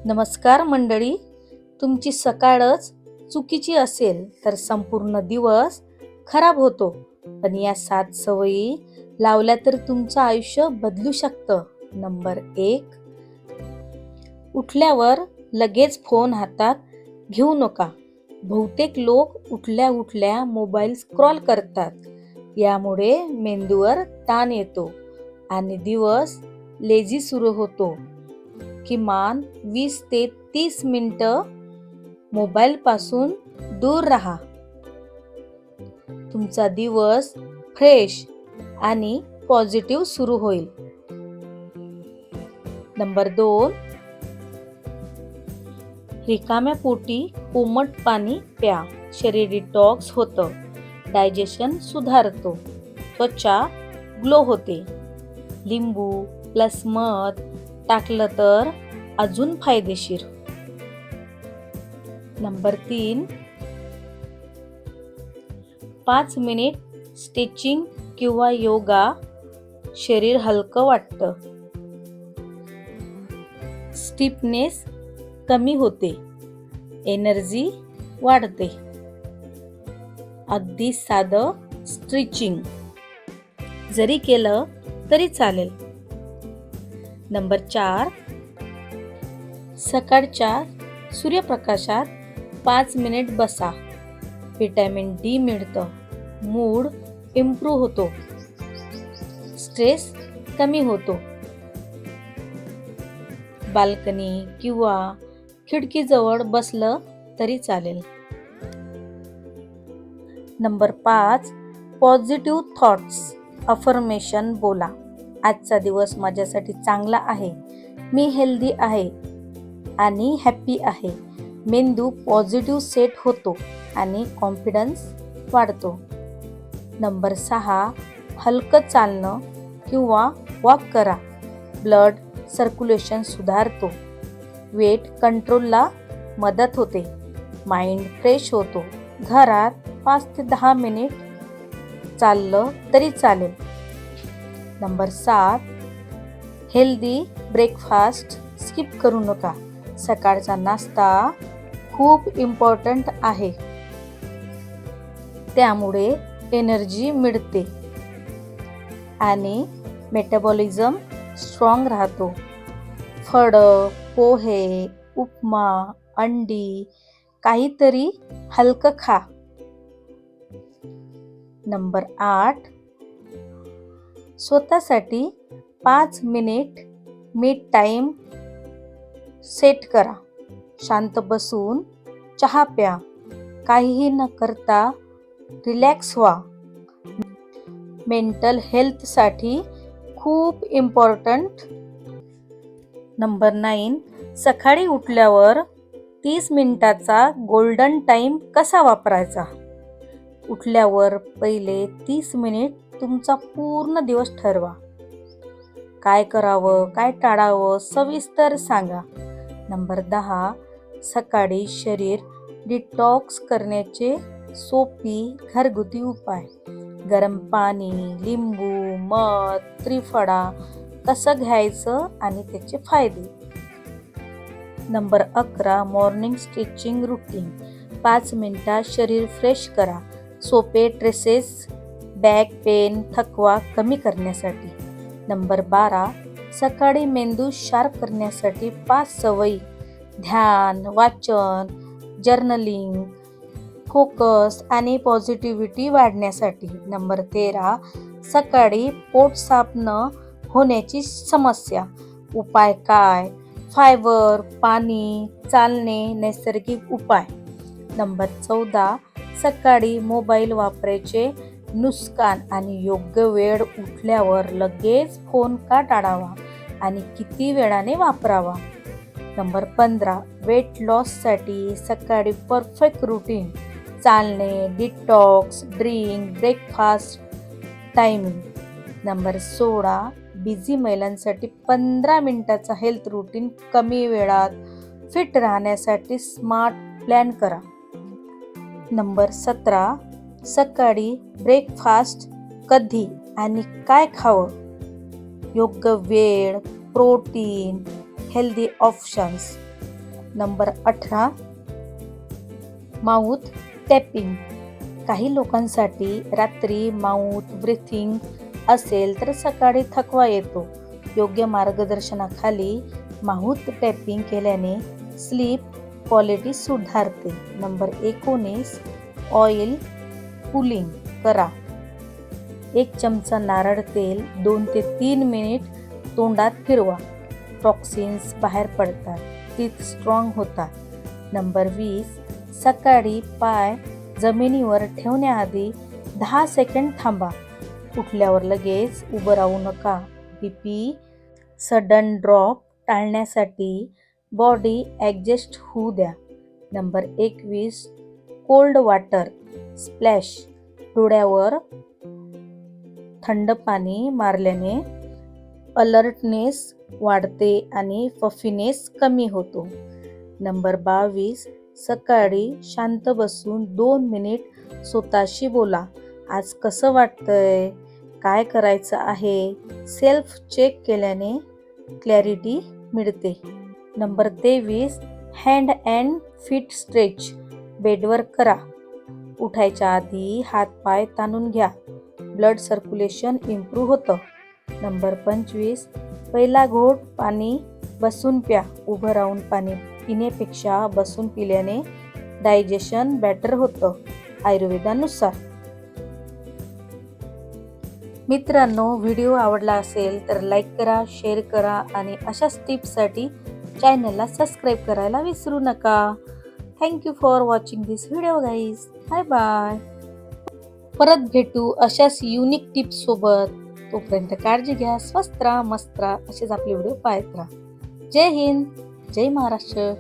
नमस्कार मंडळी. तुमची सकाळच चुकीची असेल तर संपूर्ण दिवस खराब होतो. पण या 7 सवयी लावल्या तर तुमचं आयुष्य बदलू शकतं. नंबर 1, उठल्यावर लगेच फोन हातात घेऊ नका. बहुतेक लोक उठल्या उठल्या मोबाईल स्क्रॉल करतात. यामुळे मेंदूवर ताण येतो आणि दिवस लेझी सुरू होतो. किमान 20 ते 30 मिनिटं मोबाईल पासून दूर राहा. तुमचा दिवस फ्रेश आणि पॉझिटिव्ह सुरू होईल. नंबर 2, रिकाम्या पोटी कोमट पाणी प्या. शरीर डिटॉक्स होतं, डायजेशन सुधारतो, त्वचा ग्लो होते. लिंबू प्लस मध टाकलं तर अजून फायदेशीर. नंबर 3, 5 मिनिट स्ट्रेचिंग किंवा योगा. शरीर हलकं वाटतं, स्टिफनेस कमी होते, एनर्जी वाढते. अगदी साधं स्ट्रेचिंग जरी केलं तरी चालेल. नंबर 4, सकाळच्या सूर्यप्रकाशात 5 मिनिट बसा. व्हिटॅमिन डी मिळतं, मूड इम्प्रूव्ह होतो, स्ट्रेस कमी होतो. बाल्कनी किंवा खिडकीजवळ बसलं तरी चालेल. नंबर 5, पॉझिटिव्ह थॉट्स अफर्मेशन बोला. आजचा दिवस माझ्यासाठी चांगला आहे, मी हेल्दी आहे आणि हॅपी आहे. मेंदू पॉझिटिव्ह सेट होतो आणि कॉन्फिडन्स वाढतो. नंबर 6, हलकं चालणं किंवा वॉक करा. ब्लड सर्क्युलेशन सुधारतो, वेट कंट्रोलला मदत होते, माइंड फ्रेश होतो. घरात 5 ते 10 मिनिट चाललं तरी चालेल. नंबर 7, हेल्दी ब्रेकफास्ट स्किप करू नका. सकाळचा नाश्ता खूप इम्पॉर्टंट आहे, त्यामुळे एनर्जी मिळते आणि मेटाबॉलिझम स्ट्रॉंग राहतो. फळं, पोहे, उपमा, अंडी, काहीतरी हलकं खा. नंबर 8, स्वतःसाठी 5 मिनिट मी टाईम सेट करा. शांत बसून चहा प्या. काहीही न करता रिलॅक्स व्हा. मेंटल हेल्थसाठी खूप इम्पॉर्टंट. नंबर 9, सकाळी उठल्यावर 30 मिनिटाचा गोल्डन टाईम कसा वापरायचा. उठल्यावर पहिले 30 मिनिट तुमचा पूर्ण दिवस ठरवा. काय करावं, काय टाळावं सविस्तर सांगा. नंबर 10, सकाळी शरीर डिटॉक्स करण्याचे सोपी घरगुती उपाय. गरम पाणी, लिंबू, मध, त्रिफळा कसं घ्यायचं आणि त्याचे फायदे. Number 11, morning stretching routine. 5 मिनिटात शरीर फ्रेश करा. सोपे ट्रेसेस, बॅक पेन, थकवा कमी करण्यासाठी. नंबर 12, सकाळी मेंदू शार्प करण्यासाठी 5 सवयी. ध्यान, वाचन, जर्नलिंग, फोकस आणि पॉझिटिव्हिटी वाढण्यासाठी. नंबर 13, सकाळी पोट साफ न होण्याची समस्या. उपाय काय? फायबर, पाणी, चालणे, नैसर्गिक उपाय. नंबर 14, सकाळी मोबाईल वापरायचे नुकसान आणि योग्य वेळ. उठल्यावर लगेच फोन का टाळावा आणि किती वेळाने वापरावा. नंबर 15, वेट लॉससाठी सकाळी परफेक्ट रुटीन. चालणे, detox, drink, breakfast timing. Number 16, busy महिलांसाठी 15 मिनिटाचा हेल्थ रुटीन. कमी वेळात फिट राहण्यासाठी स्मार्ट प्लॅन करा. नंबर 17, सकाळी ब्रेकफास्ट कधी आणि काय खावं. योग्य वेळ, protein, healthy options. Number 18 mouth tapping. काही लोकांसाठी रात्री माउथ ब्रीथिंग असेल तर सकाळी थकवा येतो. योग्य मार्गदर्शनाखाली माउथ टॅपिंग केल्याने स्लीप क्वालिटी सुधारते. नंबर 19 ऑइल पुलिंग करा. 1 चमचा नारळ तेल 2 ते 3 मिनिट तोंडात फिरवा. टॉक्सिन्स बाहेर पडतात, टीथ स्ट्रॉंग होतात. नंबर 20 सकाळी पाय जमिनीवर ठेवण्याआधी 10 सेकंड थांबा. उठल्यावर लगेच उभं राहू नका. बीपी सडन ड्रॉप टाळण्यासाठी बॉडी ॲडजस्ट होऊ द्या. Number 21 cold water splash. डोळ्यावर थंड पाणी मारल्याने अलर्टनेस वाढते आणि पफिनेस कमी होतो. नंबर 22 सकाळी शांत बसून 2 मिनिट स्वतःशी बोला. आज कसं वाटतंय, काय करायचं आहे, सेल्फ चेक केल्याने क्लॅरिटी मिळते. Number 23 hand and feet stretch. बेडवर करा. उठायच्या आधी हात पाय ताणून घ्या. ब्लड सर्क्युलेशन इम्प्रूव्ह होतं. नंबर 25 पहिला घोट पाणी बसून प्या. उभं राहून पाणी पिण्यापेक्षा बसून पिल्याने डायजेशन बेटर होतं आयुर्वेदानुसार. मित्रांनो, व्हिडिओ आवडला असेल तर लाईक करा, शेअर करा आणि अशाच टिप्ससाठी चॅनलला सबस्क्राईब करायला विसरू नका. Thank you for watching this video guys. Bye bye. परत भेटू अशाच युनिक टिप्स सोबत. तोपर्यंत काळजी घ्या, स्वस्त राहा, मस्त राहा. असेच आपले व्हिडिओ पाहत राहा. जय हिंद, जय महाराष्ट्र.